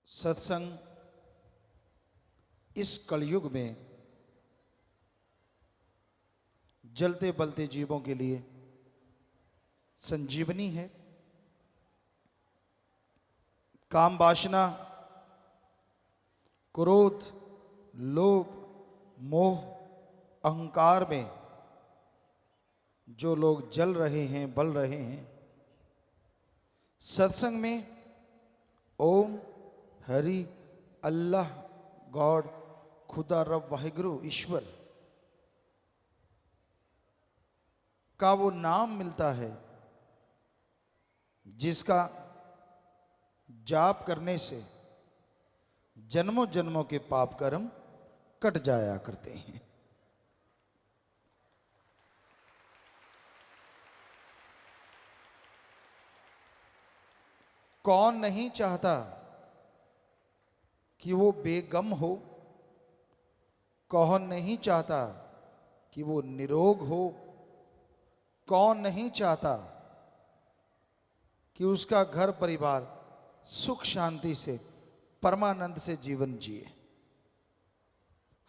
सत्संग इस कलयुग में जलते बलते जीवों के लिए संजीवनी है। काम वासना, क्रोध, लोभ, मोह, अहंकार में जो लोग जल रहे हैं, बल रहे हैं, सत्संग में ओम, हरि, अल्लाह, गॉड, खुदा, रब, वाहिगुरु, ईश्वर का वो नाम मिलता है जिसका जाप करने से जन्मों जन्मों के पाप कर्म कट जाया करते हैं। कौन नहीं चाहता कि वो बेगम हो? कौन नहीं चाहता कि वो निरोग हो? कौन नहीं चाहता कि उसका घर परिवार सुख शांति से, परमानंद से जीवन जिए?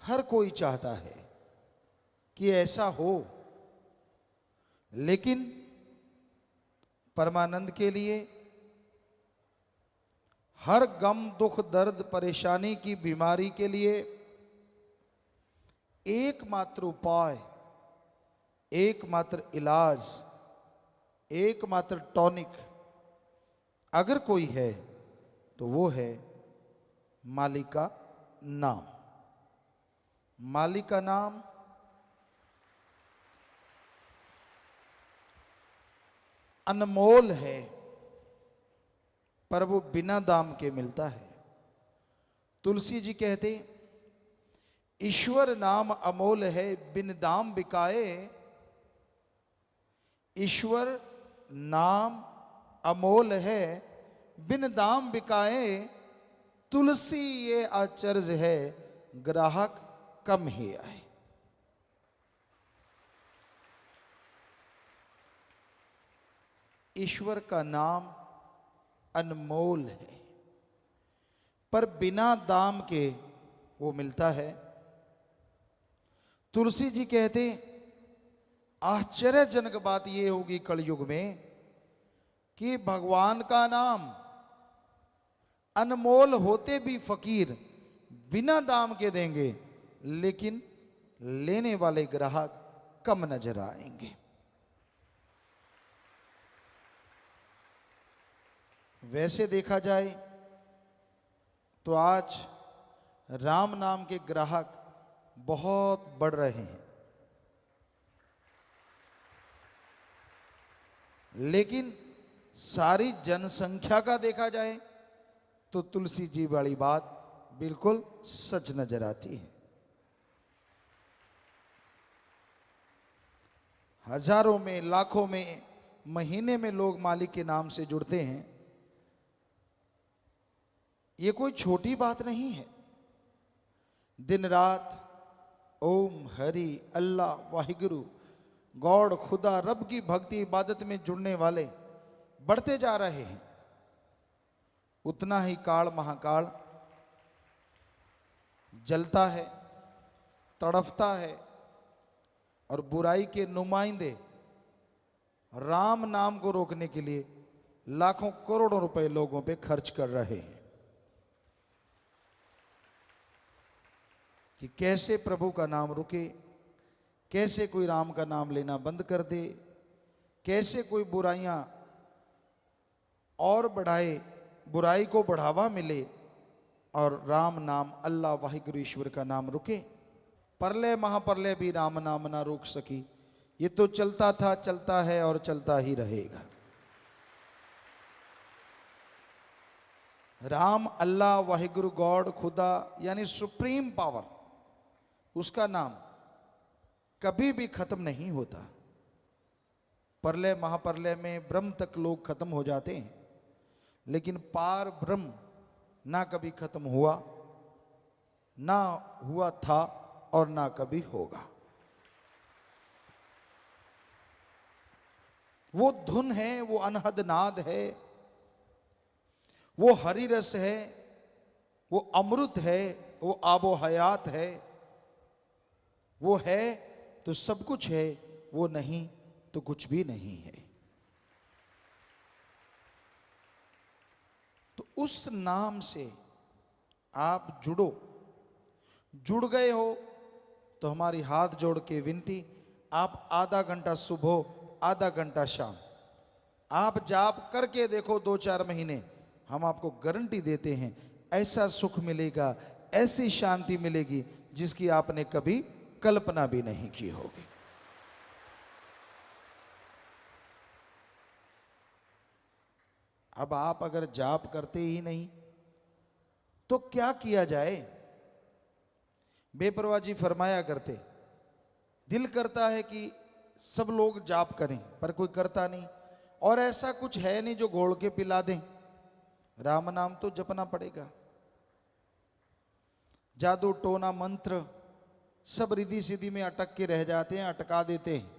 हर कोई चाहता है कि ऐसा हो, लेकिन परमानंद के लिए हर गम, दुख, दर्द, परेशानी की बीमारी के लिए एकमात्र उपाय, एकमात्र इलाज, एकमात्र टॉनिक अगर कोई है तो वो है मालिक का नाम। मालिक का नाम अनमोल है, पर वो बिना दाम के मिलता है। तुलसी जी कहते, ईश्वर नाम अमोल है, बिन दाम बिकाए। ईश्वर नाम अमोल है, बिन दाम बिकाए। तुलसी ये आचर्ज है, ग्राहक कम ही आए। ईश्वर का नाम अनमोल है, पर बिना दाम के वो मिलता है। तुलसी जी कहते, आश्चर्यजनक बात ये होगी कलयुग में कि भगवान का नाम अनमोल होते भी फकीर बिना दाम के देंगे, लेकिन लेने वाले ग्राहक कम नजर आएंगे। वैसे देखा जाए तो आज राम नाम के ग्राहक बहुत बढ़ रहे हैं, लेकिन सारी जनसंख्या का देखा जाए तो तुलसी जी वाली बात बिल्कुल सच नजर आती है। हजारों में, लाखों में, महीने में लोग मालिक के नाम से जुड़ते हैं। ये कोई छोटी बात नहीं है। दिन रात ओम, हरि, अल्लाह, वाहिगुरु, गॉड, खुदा, रब की भक्ति इबादत में जुड़ने वाले बढ़ते जा रहे हैं। उतना ही काल महाकाल जलता है, तड़फता है, और बुराई के नुमाइंदे राम नाम को रोकने के लिए लाखों करोड़ों रुपए लोगों पे खर्च कर रहे हैं कि कैसे प्रभु का नाम रुके, कैसे कोई राम का नाम लेना बंद कर दे, कैसे कोई बुराइयां और बढ़ाए, बुराई को बढ़ावा मिले और राम नाम, अल्लाह, वाहिगुरु, ईश्वर का नाम रुके। परलय महाप्रलय भी राम नाम ना रोक सकी। ये तो चलता था, चलता है और चलता ही रहेगा। राम, अल्लाह, वाहिगुरु, गॉड, खुदा यानी सुप्रीम पावर, उसका नाम कभी भी खत्म नहीं होता। परलय महाप्रलय में ब्रह्म तक लोग खत्म हो जाते हैं, लेकिन पार ब्रह्म ना कभी खत्म हुआ, ना हुआ था और ना कभी होगा। वो धुन है, वो अनहद नाद है, वो हरि रस है, वो अमृत है, वो आबो हयात है। वो है तो सब कुछ है, वो नहीं तो कुछ भी नहीं है। तो उस नाम से आप जुड़ो। जुड़ गए हो तो हमारी हाथ जोड़ के विनती, आप आधा घंटा सुबह आधा घंटा शाम आप जाप करके देखो, 2-4 महीने, हम आपको गारंटी देते हैं ऐसा सुख मिलेगा, ऐसी शांति मिलेगी जिसकी आपने कभी कल्पना भी नहीं की होगी। अब आप अगर जाप करते ही नहीं तो क्या किया जाए? बेपरवाह जी फरमाया करते, दिल करता है कि सब लोग जाप करें पर कोई करता नहीं, और ऐसा कुछ है नहीं जो घोल के पिला दें। राम नाम तो जपना पड़ेगा। जादू टोना मंत्र सब रिद्धि सिद्धि में अटक के रह जाते हैं, अटका देते हैं।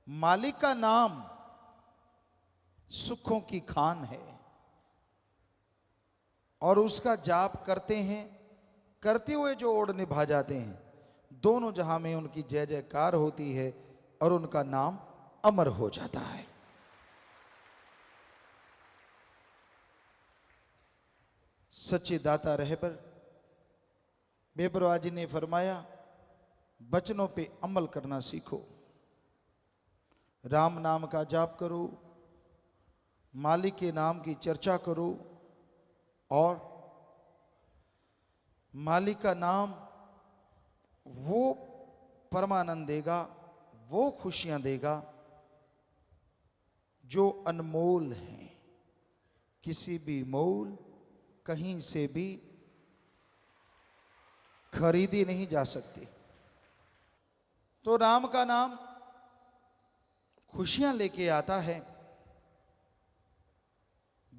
मालिक का नाम सुखों की खान है, और उसका जाप करते हैं, करते हुए जो ओढ़ निभा जाते हैं, दोनों जहां में उनकी जय जयकार होती है और उनका नाम अमर हो जाता है। सच्चे दाता रहे पर बेपरवाह जी ने फरमाया, बचनों पे अमल करना सीखो। राम नाम का जाप करो, मालिक के नाम की चर्चा करो, और मालिक का नाम वो परमानंद देगा, वो खुशियां देगा जो अनमोल हैं, किसी भी मोल कहीं से भी खरीदी नहीं जा सकती। तो राम का नाम खुशियां लेके आता है,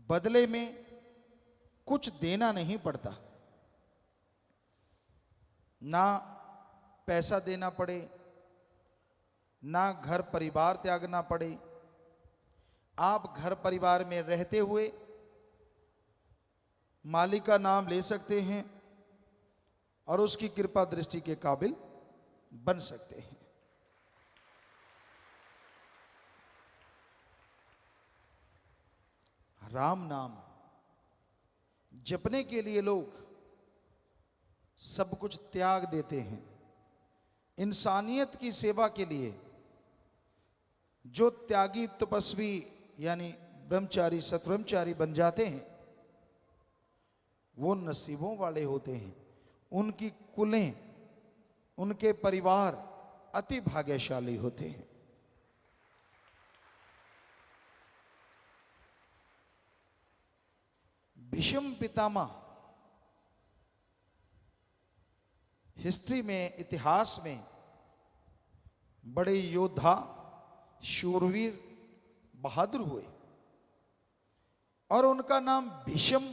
बदले में कुछ देना नहीं पड़ता, ना पैसा देना पड़े, ना घर परिवार त्यागना पड़े। आप घर परिवार में रहते हुए मालिक का नाम ले सकते हैं और उसकी कृपा दृष्टि के काबिल बन सकते हैं। राम नाम जपने के लिए लोग सब कुछ त्याग देते हैं। इंसानियत की सेवा के लिए जो त्यागी तपस्वी यानी ब्रह्मचारी सतब्रह्मचारी बन जाते हैं, वो नसीबों वाले होते हैं। उनकी कुलें, उनके परिवार अति भाग्यशाली होते हैं। भीष्म पितामह हिस्ट्री में, इतिहास में बड़े योद्धा, शूरवीर, बहादुर हुए, और उनका नाम भीष्म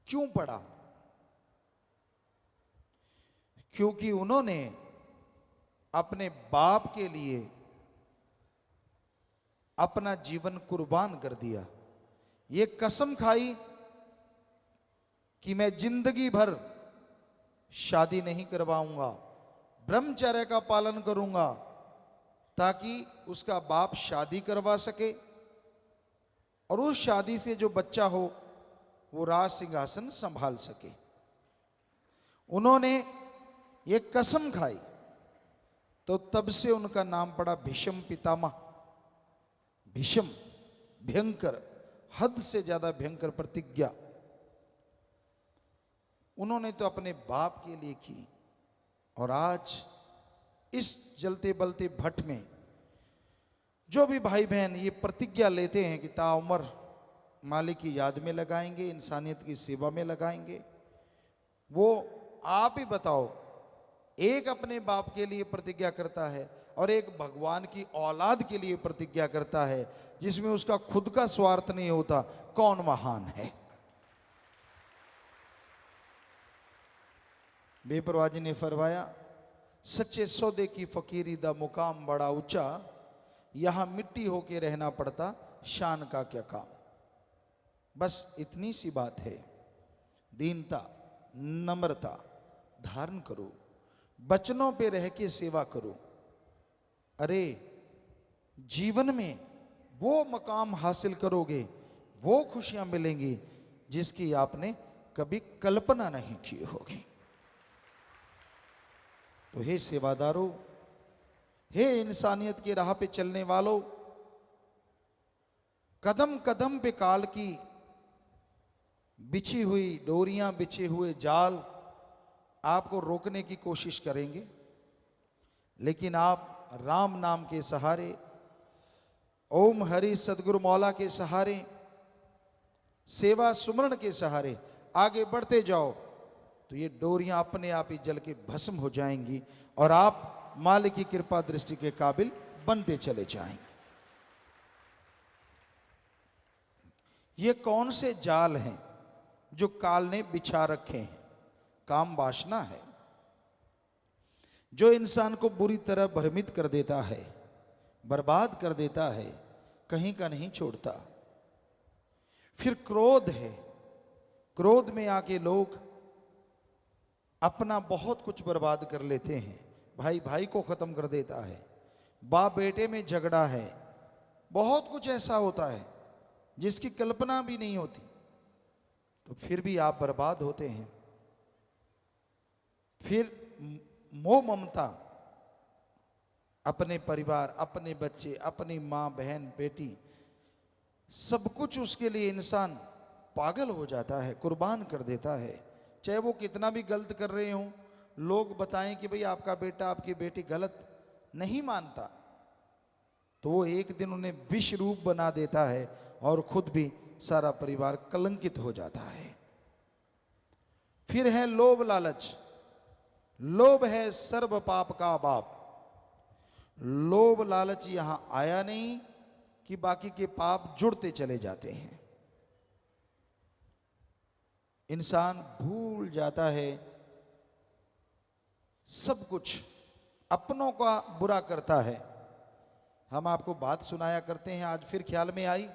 क्यों पड़ा? क्योंकि उन्होंने अपने बाप के लिए अपना जीवन कुर्बान कर दिया। ये कसम खाई कि मैं जिंदगी भर शादी नहीं करवाऊंगा, ब्रह्मचर्य का पालन करूंगा, ताकि उसका बाप शादी करवा सके और उस शादी से जो बच्चा हो वो राज सिंहासन संभाल सके। उन्होंने ये कसम खाई, तो तब से उनका नाम पड़ा भीष्म पितामह। भीष्म भयंकर, हद से ज्यादा भयंकर प्रतिज्ञा उन्होंने तो अपने बाप के लिए की, और आज इस जलते बलते भट्ट में जो भी भाई बहन ये प्रतिज्ञा लेते हैं कि ताउम्र मालिक की याद में लगाएंगे, इंसानियत की सेवा में लगाएंगे, वो आप ही बताओ, एक अपने बाप के लिए प्रतिज्ञा करता है और एक भगवान की औलाद के लिए प्रतिज्ञा करता है, जिसमें उसका खुद का स्वार्थ नहीं होता, कौन महान है? बेपरवाह जी ने फरमाया, सच्चे सौदे की फकीरी दा मुकाम बड़ा ऊंचा, यहां मिट्टी होके रहना पड़ता, शान का क्या काम। बस इतनी सी बात है, दीनता, नम्रता धारण करो, वचनों पे रह के सेवा करो। अरे जीवन में वो मकाम हासिल करोगे, वो खुशियां मिलेंगी जिसकी आपने कभी कल्पना नहीं की होगी। तो हे सेवादारों, हे इंसानियत की राह पे चलने वालों, कदम कदम पे काल की बिछी हुई डोरियां, बिछे हुए जाल आपको रोकने की कोशिश करेंगे, लेकिन आप राम नाम के सहारे, ओम हरि सदगुरु मौला के सहारे, सेवा सुमरण के सहारे आगे बढ़ते जाओ तो ये डोरियां अपने आप ही जल के भस्म हो जाएंगी और आप मालिक की कृपा दृष्टि के काबिल बनते चले जाएंगे। ये कौन से जाल हैं जो काल ने बिछा रखे हैं? काम वासना है जो इंसान को बुरी तरह भ्रमित कर देता है, बर्बाद कर देता है, कहीं का नहीं छोड़ता। फिर क्रोध है, क्रोध में आके लोग अपना बहुत कुछ बर्बाद कर लेते हैं। भाई भाई को खत्म कर देता है, बाप बेटे में झगड़ा है, बहुत कुछ ऐसा होता है जिसकी कल्पना भी नहीं होती, तो फिर भी आप बर्बाद होते हैं। फिर मोह ममता, अपने परिवार, अपने बच्चे, अपनी माँ बहन बेटी, सब कुछ उसके लिए इंसान पागल हो जाता है, कुर्बान कर देता है। चाहे वो कितना भी गलत कर रहे हों, लोग बताएं कि भाई आपका बेटा आपकी बेटी गलत, नहीं मानता तो वो एक दिन उन्हें विष रूप बना देता है और खुद भी सारा परिवार कलंकित हो जाता है। फिर है लोभ लालच। लोभ है सर्व पाप का बाप। लोभ लालच यहां आया नहीं कि बाकी के पाप जुड़ते चले जाते हैं। इंसान भूल जाता है सब कुछ, अपनों का बुरा करता है। हम आपको बात सुनाया करते हैं, आज फिर ख्याल में आई।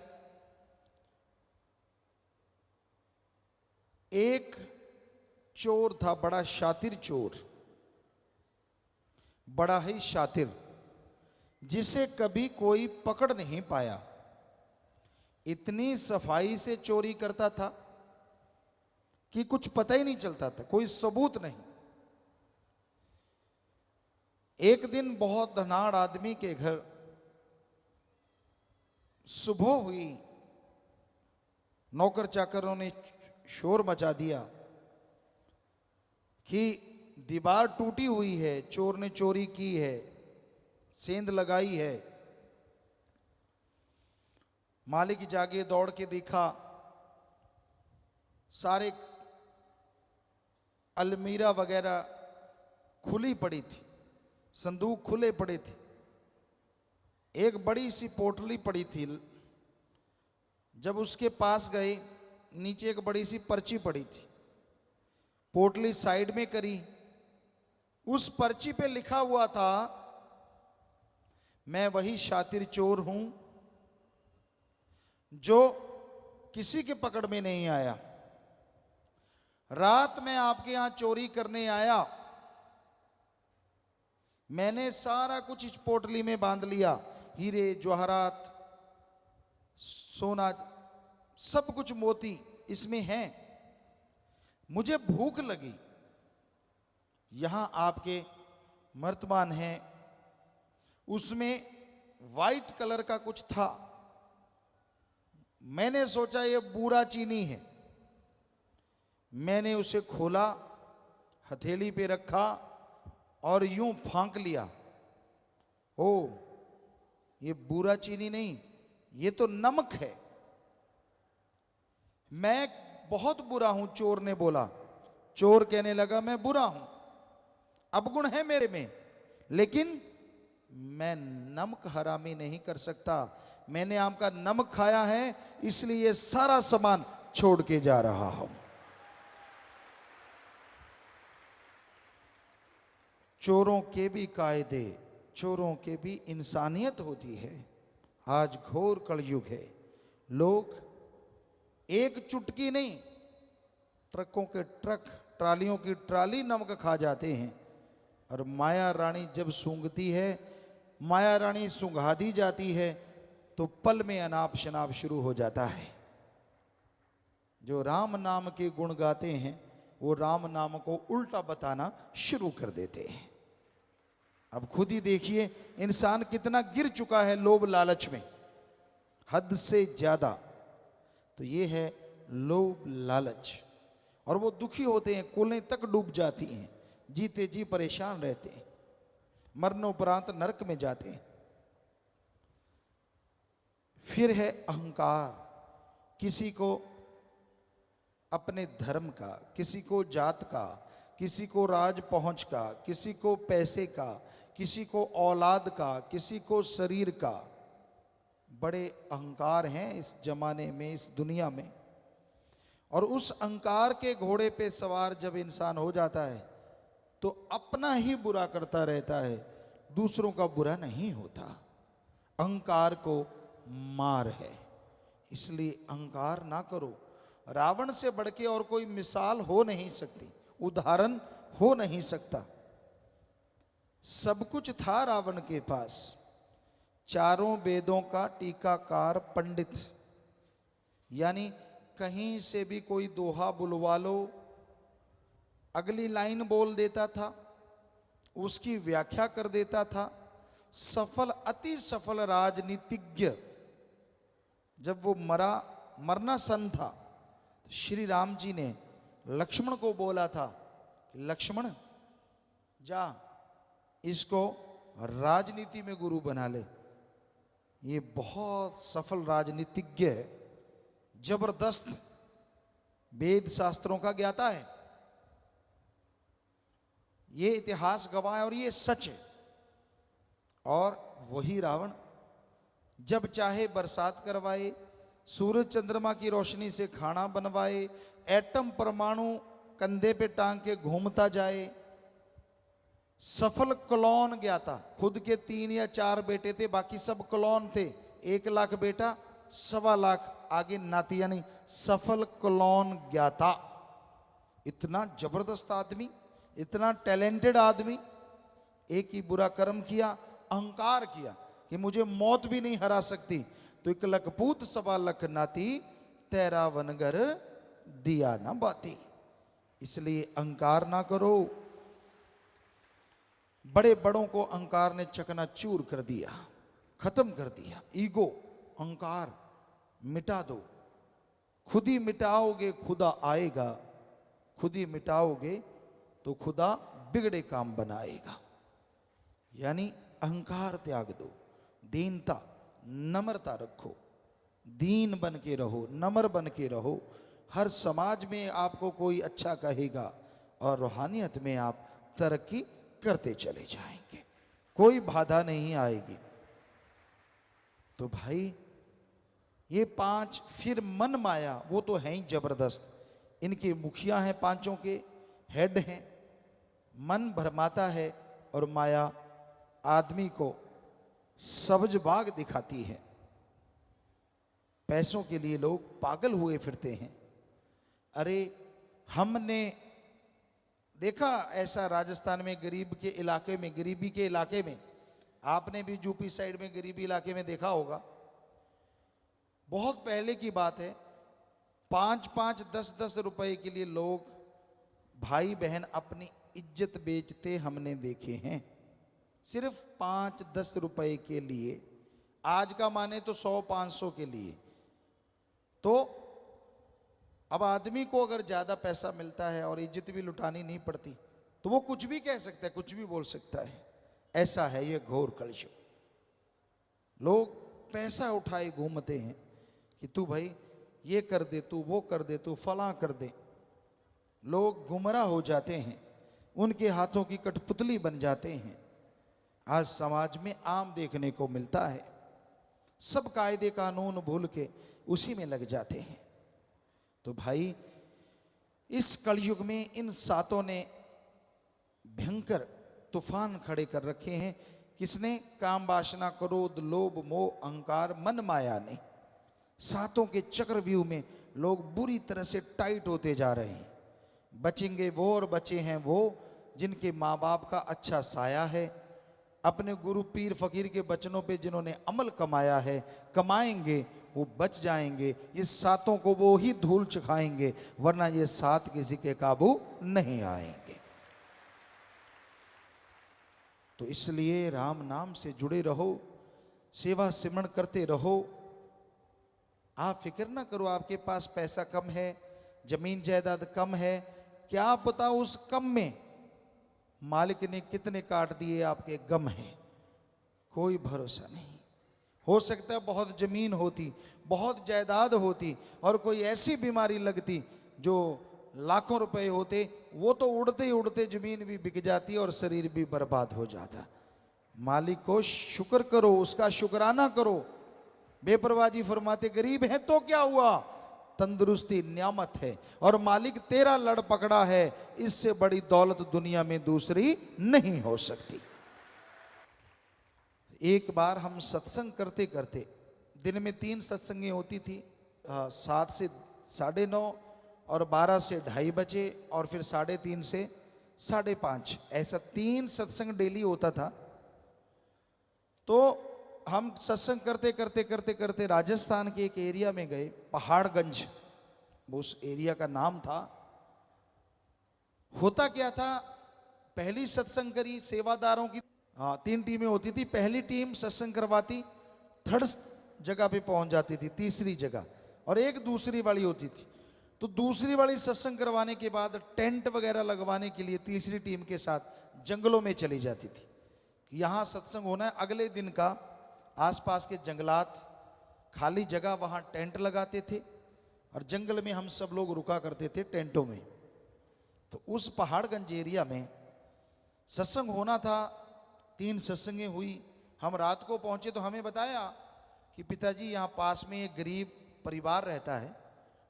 एक चोर था, बड़ा शातिर चोर, बड़ा ही शातिर, जिसे कभी कोई पकड़ नहीं पाया। इतनी सफाई से चोरी करता था कि कुछ पता ही नहीं चलता था, कोई सबूत नहीं। एक दिन बहुत धनाढ़ आदमी के घर सुबह हुई, नौकर चाकरों ने शोर मचा दिया कि दीवार टूटी हुई है, चोर ने चोरी की है, सेंध लगाई है। मालिक जागे, दौड़ के देखा, सारे अलमीरा वगैरह खुली पड़ी थी, संदूक खुले पड़े थे, एक बड़ी सी पोटली पड़ी थी। जब उसके पास गए, नीचे एक बड़ी सी पर्ची पड़ी थी, पोटली साइड में करी, उस पर्ची पे लिखा हुआ था, मैं वही शातिर चोर हूं जो किसी के पकड़ में नहीं आया। रात में आपके यहां चोरी करने आया, मैंने सारा कुछ इस पोटली में बांध लिया, हीरे जवाहरात सोना सब कुछ मोती इसमें हैं। मुझे भूख लगी, यहां आपके मर्तबान है, उसमें वाइट कलर का कुछ था। मैंने सोचा ये बूरा चीनी है, मैंने उसे खोला, हथेली पे रखा और यूं फांक लिया। ओ, ये बूरा चीनी नहीं, ये तो नमक है। मैं बहुत बुरा हूं, चोर ने बोला। चोर कहने लगा, मैं बुरा हूं, अवगुण है मेरे में, लेकिन मैं नमक हरामी नहीं कर सकता। मैंने आपका नमक खाया है, इसलिए ये सारा सामान छोड़ के जा रहा हूं। चोरों के भी कायदे, चोरों के भी इंसानियत होती है। आज घोर कलयुग है, लोग एक चुटकी नहीं, ट्रकों के ट्रक, ट्रालियों की ट्राली नमक खा जाते हैं। और माया रानी जब सूंघती है, माया रानी सूंघा दी जाती है, तो पल में अनाप शनाप शुरू हो जाता है। जो राम नाम के गुण गाते हैं वो राम नाम को उल्टा बताना शुरू कर देते हैं। अब खुद ही देखिए इंसान कितना गिर चुका है लोभ लालच में, हद से ज्यादा। तो ये है लोभ लालच, और वो दुखी होते हैं, कुलें तक डूब जाती हैं, जीते जी परेशान रहते हैं, मरणोपरांत नरक में जाते हैं। फिर है अहंकार, किसी को अपने धर्म का, किसी को जात का, किसी को राज पहुंच का, किसी को पैसे का, किसी को औलाद का, किसी को शरीर का। बड़े अहंकार हैं इस जमाने में, इस दुनिया में। और उस अहंकार के घोड़े पे सवार जब इंसान हो जाता है तो अपना ही बुरा करता रहता है, दूसरों का बुरा नहीं होता। अहंकार को मार है, इसलिए अहंकार ना करो। रावण से बढ़ के और कोई मिसाल हो नहीं सकती, उदाहरण हो नहीं सकता। सब कुछ था रावण के पास, चारों वेदों का टीकाकार पंडित, यानी कहीं से भी कोई दोहा बुलवा लो, अगली लाइन बोल देता था, उसकी व्याख्या कर देता था। सफल, अति सफल राजनीतिज्ञ। जब वो मरना सन था, श्री राम जी ने लक्ष्मण को बोला था, लक्ष्मण जा इसको राजनीति में गुरु बना ले। ये बहुत सफल राजनीतिज्ञ है, जबरदस्त वेद शास्त्रों का ज्ञाता है। ये इतिहास गवाह है और ये सच है। और वही रावण जब चाहे बरसात करवाए, सूरज चंद्रमा की रोशनी से खाना बनवाए, एटम परमाणु कंधे पे टांग के घूमता जाए। सफल क्लोन ज्ञाता, खुद के 3 या 4 बेटे थे, बाकी सब क्लोन थे। 1 लाख बेटा, 1.25 लाख आगे नाती, यानी सफल क्लोन ज्ञाता। इतना जबरदस्त आदमी, इतना टैलेंटेड आदमी। एक ही बुरा कर्म किया, अहंकार किया कि मुझे मौत भी नहीं हरा सकती, तो 1 लख पूत 1.25 लाख नाती, तेरा वनगर दिया ना बाती। इसलिए अहंकार ना करो। बड़े बड़ों को अहंकार ने चकनाचूर कर दिया, खत्म कर दिया। ईगो, अहंकार मिटा दो। खुद ही मिटाओगे खुदा आएगा, खुद ही मिटाओगे तो खुदा बिगड़े काम बनाएगा। यानी अहंकार त्याग दो, दीनता, नम्रता रखो, दीन बन के रहो, नम्र बन के रहो। हर समाज में आपको कोई अच्छा कहेगा और रूहानियत में आप तरक्की करते चले जाएंगे, कोई बाधा नहीं आएगी। तो भाई ये 5, फिर मन माया, वो तो है ही जबरदस्त। इनके मुखिया हैं, 5 के हेड हैं। मन भरमाता है और माया आदमी को सब्ज बाग दिखाती है। पैसों के लिए लोग पागल हुए फिरते हैं। अरे हमने देखा ऐसा राजस्थान में, गरीब के इलाके में, गरीबी के इलाके में, आपने भी यूपी साइड में गरीबी इलाके में देखा होगा। बहुत पहले की बात है, 5-5, 10-10 रुपए के लिए लोग, भाई बहन अपनी इज्जत बेचते हमने देखे हैं, सिर्फ 5-10 रुपए के लिए। आज का माने तो 100-500 के लिए। तो अब आदमी को अगर ज्यादा पैसा मिलता है और इज्जत भी लुटानी नहीं पड़ती, तो वो कुछ भी कह सकता है, कुछ भी बोल सकता है। ऐसा है ये घोर कलयुग। लोग पैसा उठाए घूमते हैं कि तू भाई ये कर दे, तू वो कर दे, तू फला कर दे। लोग गुमराह हो जाते हैं, उनके हाथों की कठपुतली बन जाते हैं। आज समाज में आम देखने को मिलता है। सब कायदे कानून भूल के उसी में लग जाते हैं। तो भाई इस कलयुग में इन 7 ने भयंकर तूफान खड़े कर रखे हैं। किसने? काम वासना, क्रोध, लोभ, मोह, अहंकार, मन माया ने। सातों के चक्रव्यूह में लोग बुरी तरह से टाइट होते जा रहे हैं। बचेंगे वो और बचे हैं वो जिनके माँ बाप का अच्छा साया है, अपने गुरु पीर फकीर के वचनों पे जिन्होंने अमल कमाया है, कमाएंगे वो बच जाएंगे। ये सातों को वो ही धूल चखाएंगे, वरना ये सात किसी के काबू नहीं आएंगे। तो इसलिए राम नाम से जुड़े रहो, सेवा सिमरण करते रहो। आप फिक्र ना करो आपके पास पैसा कम है, जमीन जायदाद कम है, क्या आप बताओ उस कम में मालिक ने कितने काट दिए आपके गम है, कोई भरोसा नहीं। हो सकता है बहुत जमीन होती, बहुत जायदाद होती और कोई ऐसी बीमारी लगती जो लाखों रुपए होते, वो तो उड़ते ही उड़ते जमीन भी बिक जाती और शरीर भी बर्बाद हो जाता। मालिक को शुक्र करो, उसका शुक्राना करो। बेपरवाजी फरमाते गरीब है तो क्या हुआ, तंदुरुस्ती नियामत है और मालिक तेरा लड़ पकड़ा है, इससे बड़ी दौलत दुनिया में दूसरी नहीं हो सकती। एक बार हम सत्संग करते करते, दिन में 3 सत्संगें होती थी, 7 से 9:30 और 12 से 2:30 बजे और फिर 3:30 से 5:30, ऐसा 3 सत्संग डेली होता था। तो हम सत्संग करते करते करते करते राजस्थान के एक एरिया में गए, पहाड़गंज उस एरिया का नाम था। होता क्या था, पहली सत्संग करी सेवादारों की, 3 टीमें होती थी। पहली टीम सत्संग करवाती, 3rd जगह पे पहुंच जाती थी, 3री जगह, और एक दूसरी वाली होती थी। तो दूसरी वाली सत्संग करवाने के बाद टेंट वगैरह लगवाने के लिए तीसरी टीम के साथ जंगलों में चली जाती थी। यहाँ सत्संग होना है, अगले दिन का आसपास के जंगलात खाली जगह, वहाँ टेंट लगाते थे और जंगल में हम सब लोग रुका करते थे टेंटों में। तो उस पहाड़गंज एरिया में सत्संग होना था, 3 सत्संगें हुई। हम रात को पहुंचे तो हमें बताया कि पिताजी यहाँ पास में एक गरीब परिवार रहता है,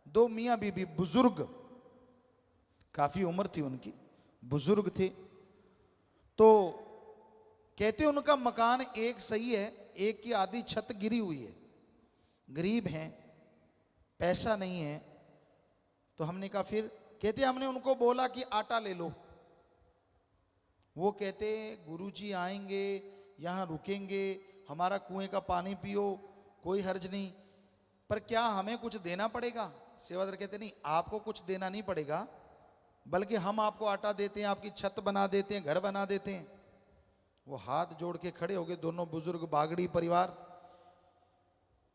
2 मियाँ बीबी बुजुर्ग, काफी उम्र थी उनकी, बुजुर्ग थे। तो कहते उनका मकान एक सही है, एक की आधी छत गिरी हुई है, गरीब हैं, पैसा नहीं है। तो हमने कहा फिर, कहते हमने उनको बोला कि आटा ले लो। वो कहते गुरुजी आएंगे, यहाँ रुकेंगे, हमारा कुएं का पानी पियो, कोई हर्ज नहीं, पर क्या हमें कुछ देना पड़ेगा? सेवादार कहते नहीं, आपको कुछ देना नहीं पड़ेगा, बल्कि हम आपको आटा देते हैं, आपकी छत बना देते हैं, घर बना देते हैं। वो हाथ जोड़ के खड़े हो गए, दोनों बुजुर्ग बागड़ी परिवार।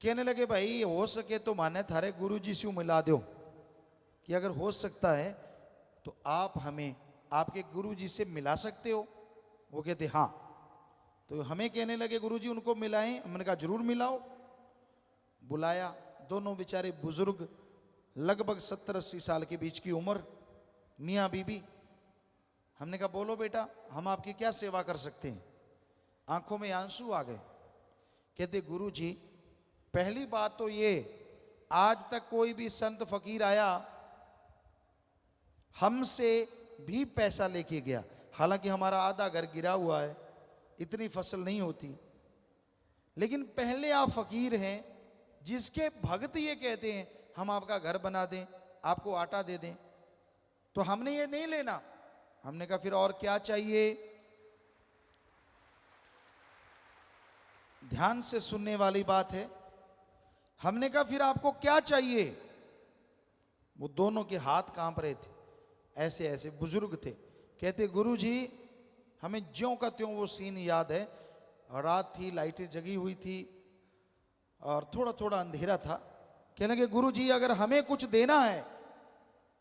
कहने लगे भाई हो सके तो माने थारे गुरुजी से मिला दो, कि अगर हो सकता है तो आप हमें आपके गुरुजी से मिला सकते हो। वो कहते हाँ। तो हमें कहने लगे गुरुजी उनको मिलाएं। हमने कहा जरूर मिलाओ। बुलाया, दोनों बेचारे बुजुर्ग, लगभग 70-80 साल के बीच की उम्र, मियाँ बीबी। हमने कहा बोलो बेटा, हम आपकी क्या सेवा कर सकते हैं? आंखों में आंसू आ गए। कहते गुरुजी पहली बात तो ये, आज तक कोई भी संत फकीर आया हमसे भी पैसा लेके गया, हालांकि हमारा आधा घर गिरा हुआ है, इतनी फसल नहीं होती, लेकिन पहले आप फकीर हैं जिसके भक्त ये कहते हैं हम आपका घर बना दें, आपको आटा दे दें, तो हमने ये नहीं लेना। हमने कहा फिर और क्या चाहिए? ध्यान से सुनने वाली बात है। हमने कहा फिर आपको क्या चाहिए? वो दोनों के हाथ कांप रहे थे, ऐसे ऐसे बुजुर्ग थे। कहते गुरुजी हमें ज्यों का त्यों वो सीन याद है, रात थी, लाइटें जगी हुई थी और थोड़ा थोड़ा अंधेरा था। कहने लगे गुरुजी अगर हमें कुछ देना है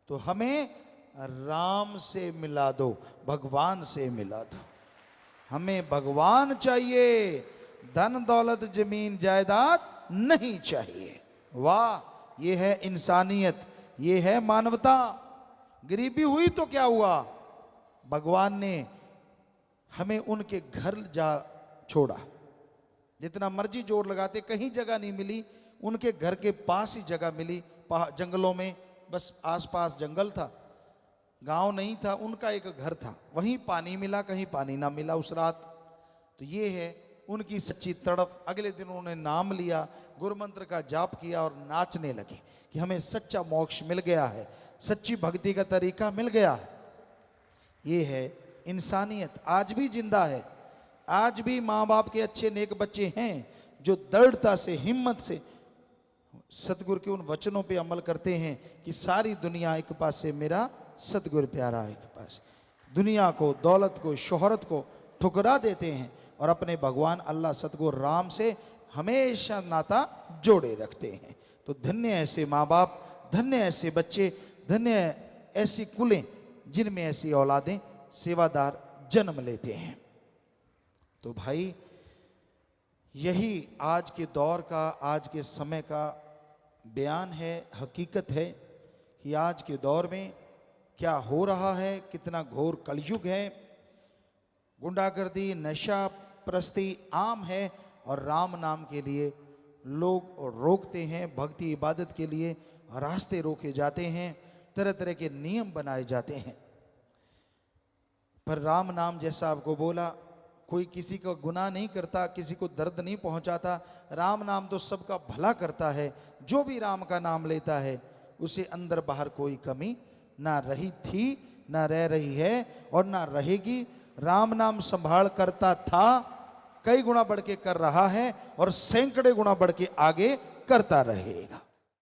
तो हमें राम से मिला दो, भगवान से मिला दो, हमें भगवान चाहिए, धन दौलत जमीन जायदाद नहीं चाहिए। वाह, ये है इंसानियत, ये है मानवता। गरीबी हुई तो क्या हुआ, भगवान ने हमें उनके घर जा छोड़ा। जितना मर्जी जोर लगाते कहीं जगह नहीं मिली, उनके घर के पास ही जगह मिली, जंगलों में, बस आसपास जंगल था, गांव नहीं था, उनका एक घर था, वहीं पानी मिला, कहीं पानी ना मिला उस रात। तो ये है उनकी सच्ची तड़फ। अगले दिन उन्होंने नाम लिया, गुरु मंत्र का जाप किया और नाचने लगे कि हमें सच्चा मोक्ष मिल गया है, सच्ची भक्ति का तरीका मिल गया है। ये है इंसानियत, आज भी जिंदा है। आज भी माँ बाप के अच्छे नेक बच्चे हैं जो दृढ़ता से, हिम्मत से सतगुरु के उन वचनों पे अमल करते हैं कि सारी दुनिया एक पास से, मेरा सतगुरु प्यारा एक पास। दुनिया को, दौलत को, शोहरत को ठुकरा देते हैं और अपने भगवान अल्लाह सतगुरु राम से हमेशा नाता जोड़े रखते हैं। तो धन्य ऐसे माँ बाप, धन्य ऐसे बच्चे, धन्य ऐसी कुलें जिनमें ऐसी औलादें, सेवादार जन्म लेते हैं। तो भाई यही आज के दौर का, आज के समय का बयान है, हकीकत है कि आज के दौर में क्या हो रहा है, कितना घोर कलयुग है। गुंडागर्दी, नशा प्रस्ती आम है और राम नाम के लिए लोग रोकते हैं, भक्ति इबादत के लिए रास्ते रोके जाते हैं, तरह तरह के नियम बनाए जाते हैं। पर राम नाम, जैसा आपको बोला, कोई किसी का गुनाह नहीं करता, किसी को दर्द नहीं पहुंचाता। राम नाम तो सबका भला करता है। जो भी राम का नाम लेता है उसे अंदर बाहर कोई कमी ना रही थी, ना रह रही है और ना रहेगी। राम नाम संभाल करता था, कई गुना बढ़ के कर रहा है और सैकड़े गुना बढ़ के आगे करता रहेगा।